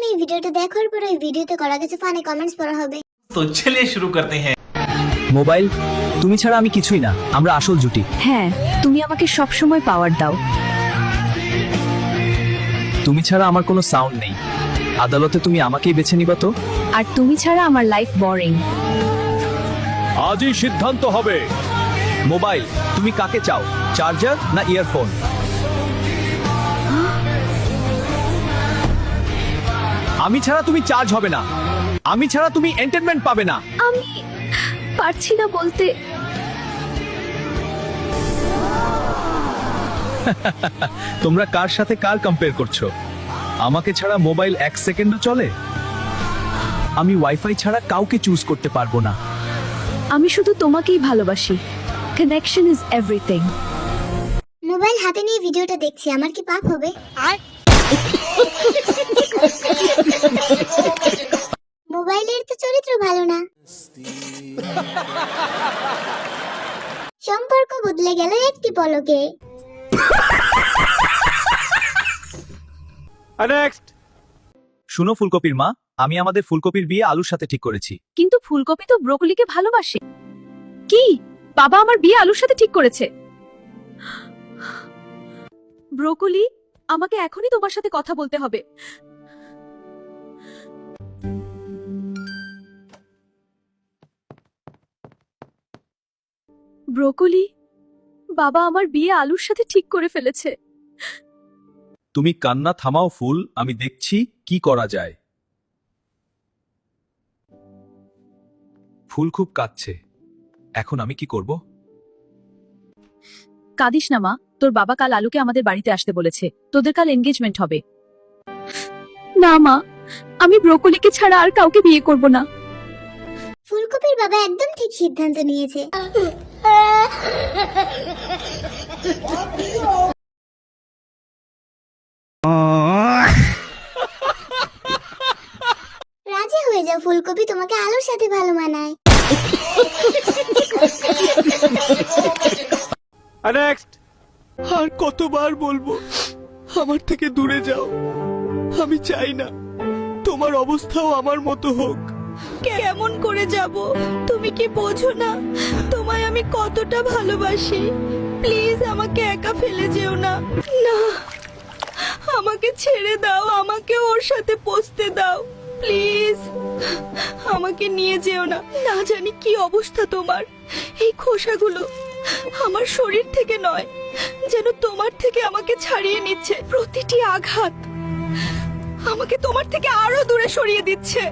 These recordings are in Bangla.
তুমি এই ভিডিওটা দেখার পরে এই ভিডিওতে করা কিছু ফানি কমেন্টস পড়া হবে। तो चलिए शुरू करते हैं। মোবাইল, তুমি ছাড়া আমি কিছুই না, আমরা আসল জুটি। হ্যাঁ, তুমি আমাকে সব সময় পাওয়ার দাও। তুমি ছাড়া আমার কোনো সাউন্ড নেই, আদালতে তুমি আমাকেই বেছে নিবা তো? আর তুমি ছাড়া আমার লাইফ বোরিং। আজই সিদ্ধান্ত হবে। মোবাইল, তুমি কাকে চাও, চার্জার না ইয়ারফোন? আমি ছাড়া তুমি চার্জ হবে না, আমি ছাড়া তুমি এন্টারটেইনমেন্ট পাবে না। আমি পারছি না বলতে। তোমরা কার সাথে কার কম্পেয়ার করছো? আমাকে ছাড়া মোবাইল 1 সেকেন্ডও চলে? আমি ওয়াইফাই ছাড়া কাউকে চুজ করতে পারবো না। আমি শুধু তোমাকেই ভালোবাসি। Connection is everything. মোবাইল হাতে নিয়ে ভিডিওটা দেখছি, আমার কি পাপ হবে? মোবাইলের তো চরিত্র ভালো না। সম্পর্ক বদলে গেল একটি পলকে। শুনো ফুলকপির মা, আমি আমাদের ফুলকপির বিয়ে আলুর সাথে ঠিক করেছি। কিন্তু ফুলকপি তো ব্রোকলিকে ভালোবাসে। কি? বাবা আমার বিয়ে আলুর সাথে ঠিক করেছে? ব্রোকলি, আমাকে এখনই তোমার সাথে কথা বলতে হবে। ব্রোকলি, বাবা আমার বিয়ে আলুর সাথে ঠিক করে ফেলেছে। তুমি কান্না থামাও ফুল, আমি দেখছি কি করা যায়। ফুল খুব কাঁদছে, এখন আমি কি করব? কাঁদিস না মা, তোর বাবা কাল আলুকে আমাদের বাড়িতে আসতে বলেছে। তোদের কাল এনগেজমেন্ট হবে। না মা, আমি ব্রোকলিকে ছাড়া আর কাউকে বিয়ে করব না। ফুলকপির বাবা একদম ঠিক সিদ্ধান্ত নিয়েছে। রাজি হয়ে যাও ফুলকপি, তোমাকে আলুর সাথে ভালো মানায়। আর কতবার বলবো আমার থেকে দূরে যাও? আমি চাই না তোমার অবস্থাও আমার মতো হোক। কেমন করে যাব? তুমি কি বোঝো না তোমায় আমি কতটা ভালোবাসি? প্লিজ আমাকে একা ফেলে যেও না। না, আমাকে ছেড়ে দাও, আমাকে ওর সাথে পৌঁছতে দাও প্লিজ। আমাকে নিয়ে যেও না। না জানি কি অবস্থা তোমার। এই খোসাগুলো আমার শরীর থেকে নয়, যেন তোমার থেকে আমাকে ছাড়িয়ে নিচ্ছে। প্রতিটি আঘাত আমাকে তোমার থেকে আরো দূরে সরিয়ে দিচ্ছে।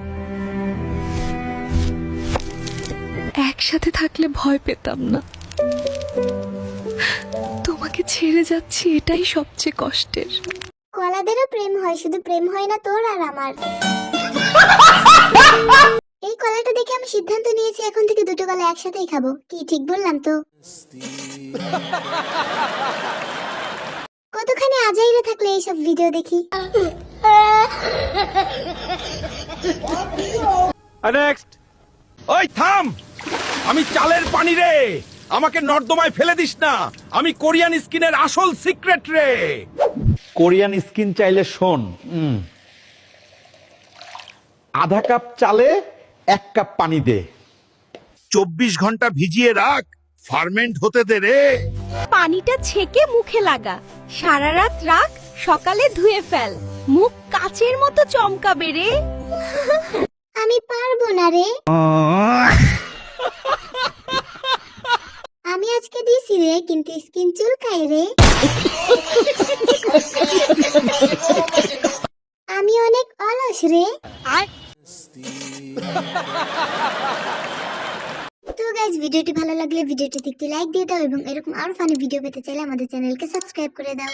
একসাথে থাকলে ভয় পেতাম না, তোমাকে ছেড়ে যাচ্ছি, এটাই সবচেয়ে কষ্টের। কলাদেরও প্রেম হয়, শুধু প্রেম হয় না তোর আর আমার। এই কলাটা দেখে আমি সিদ্ধান্ত নিয়েছি এখন থেকে দুটো কলা একসাথেই খাবো। কি ঠিক বললাম তো? কতখানি আজাইরা থাকলে এইসব ভিডিও দেখি। ওই থাম, আমি চালের পানি রে, আমাকে নর্দমায় ফেলে দিস না। আমি কোরিয়ান স্কিনের আসল সিক্রেট রে। কোরিয়ান স্কিন চাইলে শোন, আধা কাপ চালে 1 কাপ পানি দে, 24 ঘন্টা ভিজিয়ে রাখ, ফার্মেন্ট হতে দে রে। পানিটা ছেঁকে মুখে লাগা, সারা রাত রাখ, সকালে ধুয়ে ফেল, মুখ কাচের মতো চমকাবে রে। আমি পারবো না রে। আমি আজকে দিছি রে, কিন্তু স্কিন চুলকাই রে। আমি অনেক অলস রে। তো গাইস, ভিডিওটি ভালো লাগলে ভিডিওটি দেখতে লাইক দিয়ে দাও এবং এরকম আরো ফানি ভিডিও পেতে চাইলে আমাদের চ্যানেলকে সাবস্ক্রাইব করে দাও।